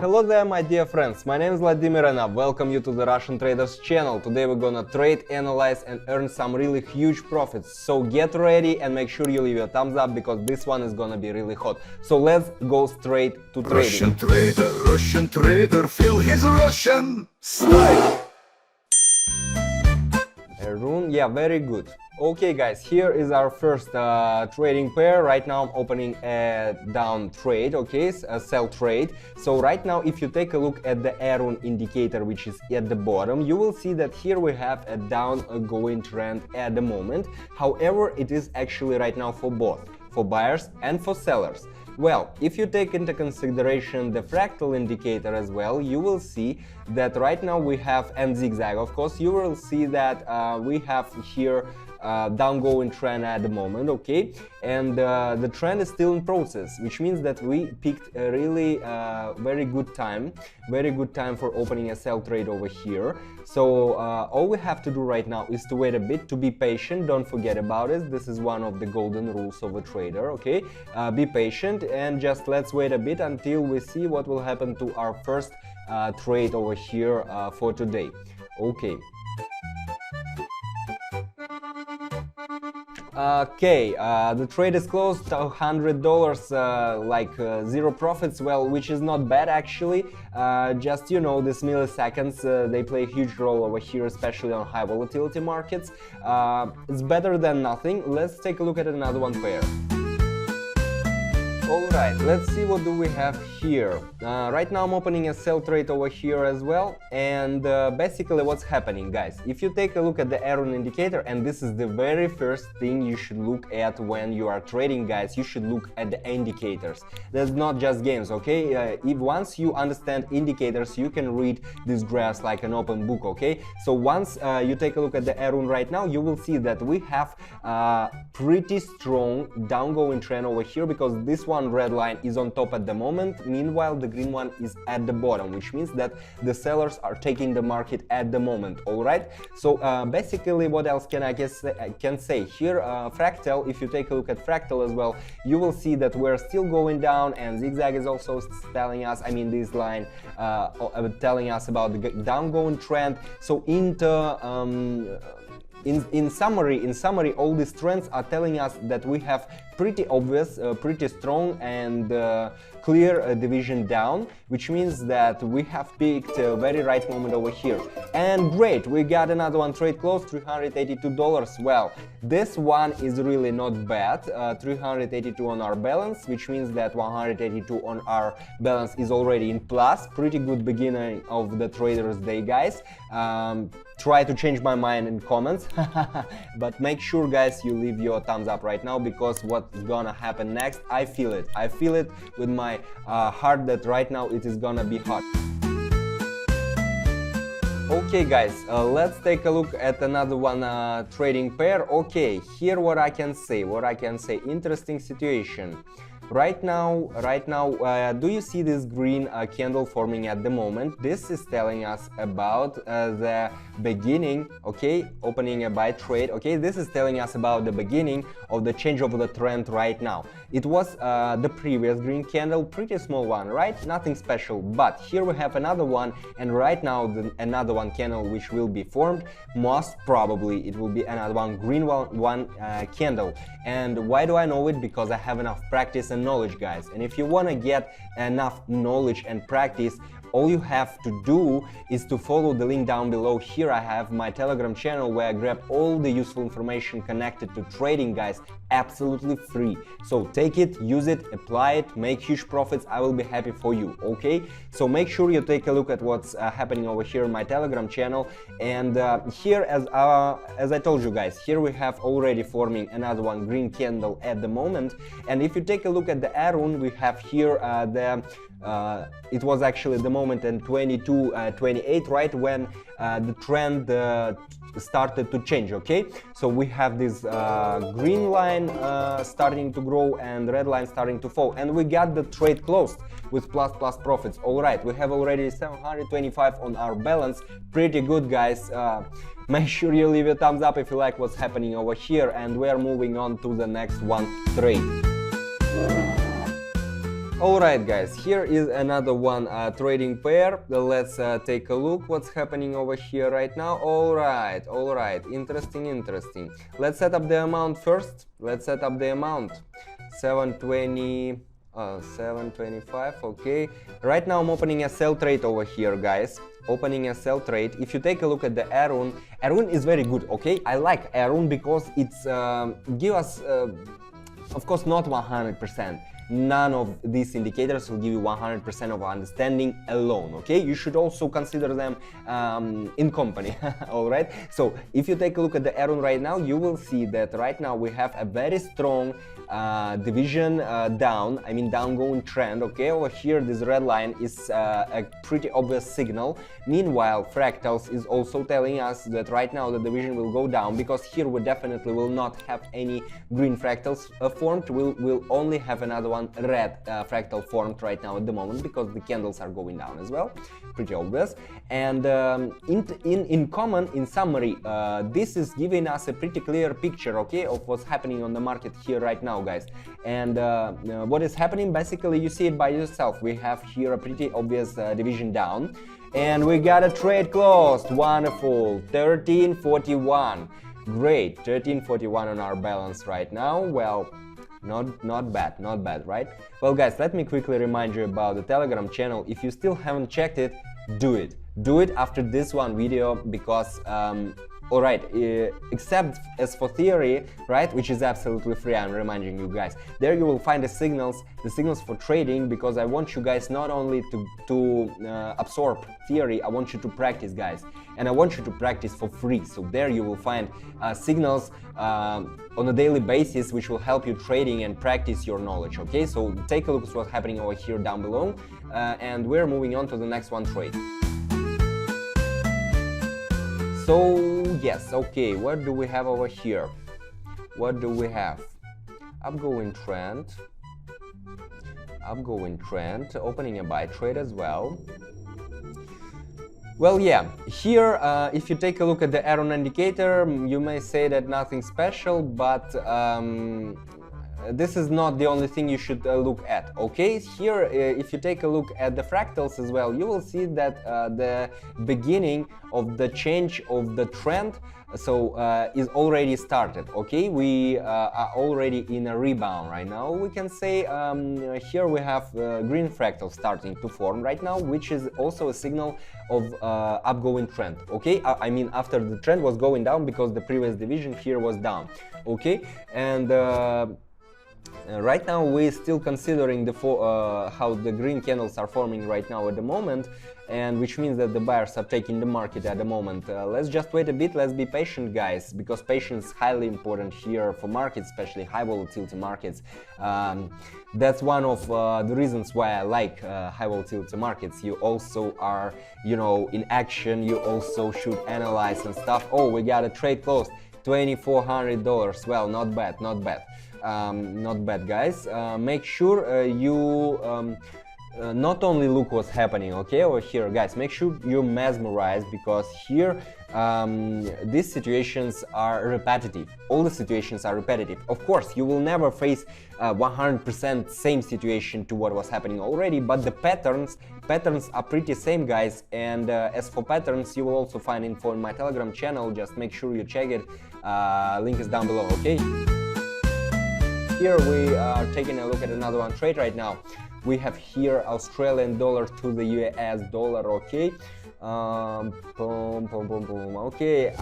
Hello there, my dear friends, my name is Vladimir and I welcome you to the Russian Traders channel. Today we're gonna trade, analyze and earn some really huge profits. So get ready and make sure you leave your thumbs up because this one is gonna be really hot. So let's go straight to trading. Russian trader, feel his Russian style. Aroon, yeah, very good. Okay guys, here is our first trading pair. Right now I'm opening a down trade, okay, a sell trade. So right now if you take a look at the Aroon indicator, which is at the bottom, you will see that here we have a down going trend at the moment. However, it is actually right now for both, for buyers and for sellers. Well, if you take into consideration the fractal indicator as well, you will see that right now we have, and zigzag of course, you will see that we have here down going trend at the moment, okay, and the trend is still in process, which means that we picked a really very good time for opening a sell trade over here. So all we have to do right now is to wait a bit, to be patient. Don't forget about it. This is one of the golden rules of a trader, okay. Be patient and just let's wait a bit until we see what will happen to our first trade over here for today. Okay. Okay, the trade is closed, $100, like zero profits, well, which is not bad actually. Just, you know, these milliseconds, they play a huge role over here, especially on high volatility markets. It's better than nothing. Let's take a look at another one pair. Alright, let's see what do we have here. Right now I'm opening a sell trade over here as well, and basically what's happening, guys, if you take a look at the Aroon indicator, and this is the very first thing you should look at when you are trading, guys, you should look at the indicators. That's not just games, okay? If once you understand indicators, you can read these graphs like an open book, okay? So once you take a look at the Aroon right now, you will see that we have pretty strong downgoing trend over here, because this one red line is on top at the moment, meanwhile the green one is at the bottom, which means that the sellers are taking the market at the moment. All right, so basically what else can I can say here? Fractal, if you take a look at Fractal as well, you will see that we're still going down, and zigzag is also telling us, I mean this line telling us about the downgoing trend. So in summary, all these trends are telling us that we have pretty obvious, pretty strong and clear division down, which means that we have picked a very right moment over here. And great, we got another one trade close, $382. Well, this one is really not bad. 382 on our balance, which means that 182 on our balance is already in plus. Pretty good beginning of the traders day, guys. Try to change my mind in comments, but make sure, guys, you leave your thumbs up right now, because what's gonna happen next, I feel it with my heart that right now it is gonna be hot. Okay guys, let's take a look at another one trading pair. Okay, here what I can say, interesting situation. Right now, do you see this green candle forming at the moment? This is telling us about the beginning, okay, opening a buy trade, okay, this is telling us about the beginning of the change of the trend right now. It was the previous green candle, pretty small one, right? Nothing special, but here we have another one, and right now another one candle which will be formed. Most probably it will be another one green one candle. And why do I know it? Because I have enough practice and knowledge, guys. And if you want to get enough knowledge and practice, all you have to do is to follow the link down below. Here I have my Telegram channel where I grab all the useful information connected to trading, guys, absolutely free. So take it, use it, apply it, make huge profits. I will be happy for you, okay? So make sure you take a look at what's happening over here in my Telegram channel. And here, as I told you guys, here we have already forming another one green candle at the moment. And if you take a look at the Aroon, we have here it was actually the moment in 22-28, right, when the trend started to change, okay? So we have this green line starting to grow and red line starting to fall, and we got the trade closed with plus profits. All right, we have already 725 on our balance. Pretty good, guys. Make sure you leave a thumbs up if you like what's happening over here, and we are moving on to the next one trade. Alright guys, here is another one trading pair. Let's take a look what's happening over here right now. Alright, interesting. Let's set up the amount first. Let's set up the amount. 725, okay. Right now I'm opening a sell trade over here, guys. Opening a sell trade. If you take a look at the Aroon is very good, okay. I like Aroon because it's give us of course not 100%. None of these indicators will give you 100% of understanding alone, okay? You should also consider them in company, alright? So, if you take a look at the Aroon right now, you will see that right now we have a very strong division downgoing trend, okay? Over here, this red line is a pretty obvious signal. Meanwhile, Fractals is also telling us that right now the division will go down, because here we definitely will not have any green fractals formed. We'll only have another one red fractal formed right now at the moment, because the candles are going down as well, pretty obvious. And in summary, this is giving us a pretty clear picture, okay, of what's happening on the market here right now, guys. And what is happening, basically you see it by yourself. We have here a pretty obvious division down, and we got a trade closed. Wonderful. 1341. Great. 1341 on our balance right now. Well, not bad, right? Well guys, let me quickly remind you about the Telegram channel. If you still haven't checked it, do it after this one video, because alright, except as for theory, right, which is absolutely free, I'm reminding you guys, there you will find the signals for trading, because I want you guys not only to absorb theory, I want you to practice, guys, and I want you to practice for free. So there you will find signals on a daily basis, which will help you trading and practice your knowledge, okay? So take a look at what's happening over here down below, and we're moving on to the next one trade. So yes, okay, what do we have over here? What do we have? Upgoing trend, opening a buy trade as well. Well, yeah, here if you take a look at the Aroon indicator, you may say that nothing special, but this is not the only thing you should look at, okay? Here, if you take a look at the fractals as well, you will see that the beginning of the change of the trend is already started, okay? We are already in a rebound right now. We can say here we have green fractals starting to form right now, which is also a signal of upgoing trend, okay? I mean, after the trend was going down, because the previous division here was down, okay? And right now we're still considering how the green candles are forming right now at the moment, and which means that the buyers are taking the market at the moment. Let's just wait a bit, let's be patient, guys, because patience is highly important here for markets, especially high volatility markets. That's one of the reasons why I like high volatility markets. You also are, you know, in action, you also should analyze and stuff. Oh, we got a trade closed, $2,400. Well, not bad, guys. Make sure you not only look what's happening, okay, over here, guys. Make sure you're mesmerized, because here these situations are repetitive. All the situations are repetitive. Of course, you will never face 100% same situation to what was happening already, but the patterns are pretty same, guys. And as for patterns, you will also find info in my Telegram channel. Just make sure you check it. Link is down below, okay? Here we are taking a look at another one trade right now. We have here Australian dollar to the US dollar, okay? Okay,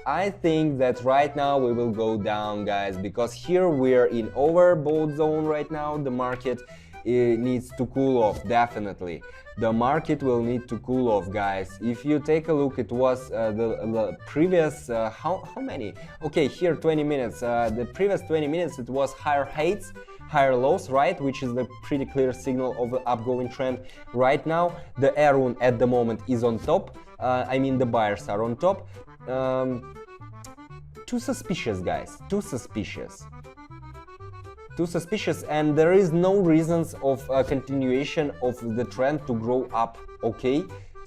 I think that right now we will go down, guys, because here we're in overbought zone right now. The market needs to cool off, definitely. The market will need to cool off, guys. If you take a look, it was the previous how many? Okay, here 20 minutes. The previous 20 minutes it was higher heights, higher lows, right, which is the pretty clear signal of the upgoing trend. Right now the Aroon at the moment is on top. I mean, the buyers are on top. Too suspicious, guys, too suspicious, and there is no reasons of continuation of the trend to grow up, okay?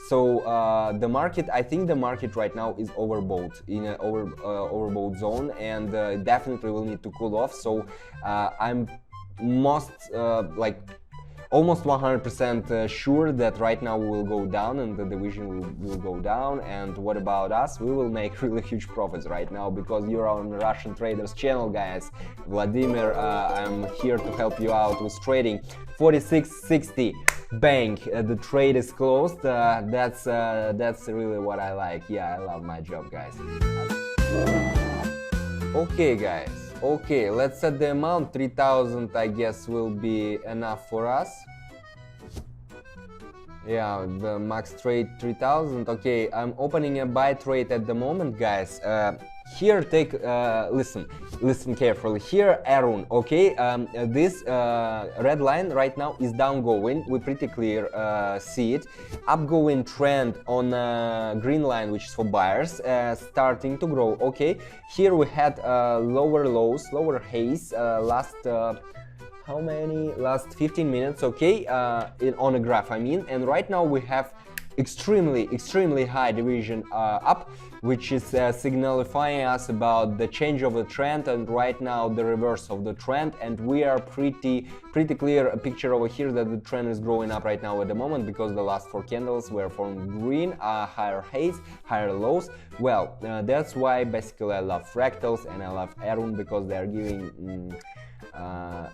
So the market, I think the market right now is overbought, in an overbought zone, and definitely will need to cool off. So I'm most almost 100% sure that right now we will go down and the division will go down. And what about us? We will make really huge profits right now because you're on the Russian Traders channel, guys. Vladimir, I'm here to help you out with trading. 46.60, bang, the trade is closed. That's really what I like. Yeah, I love my job, guys. Okay, guys. Okay, let's set the amount. 3,000, I guess, will be enough for us. Yeah, the max trade 3,000. Okay, I'm opening a buy trade at the moment, guys. Here, take listen carefully. Here, Aroon. Okay, this red line right now is downgoing. We pretty clear see it. Upgoing trend on green line, which is for buyers, starting to grow. Okay, here we had lower lows, lower highs last. How many? Last 15 minutes. Okay, on a graph, I mean. And right now we have extremely high division up, which is signifying us about the change of the trend, and right now the reverse of the trend. And we are pretty clear a picture over here that the trend is growing up right now at the moment, because the last 4 candles were from green, higher highs, higher lows. Well, that's why basically I love Fractals and I love Aroon, because they are giving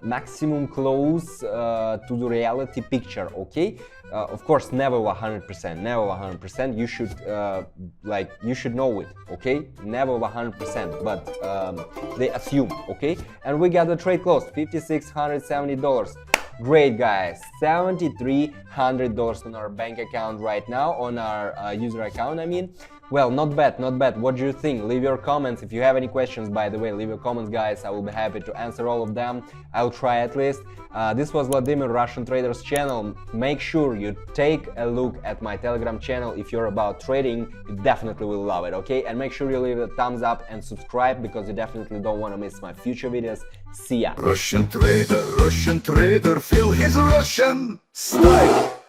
maximum close to the reality picture. Okay, of course, never 100%, never 100%. You should you should know it. Okay, never 100%, but they assume. Okay, and we got the trade closed, $5,670. Great, guys, $7,300 on our bank account right now, on our user account, I mean. Well, not bad, not bad. What do you think? Leave your comments. If you have any questions, by the way, leave your comments, guys. I will be happy to answer all of them. I'll try at least. This was Vladimir, Russian Traders channel. Make sure you take a look at my Telegram channel if you're about trading. You definitely will love it, okay? And make sure you leave a thumbs up and subscribe, because you definitely don't want to miss my future videos. See ya! Russian trader, feel his Russian style.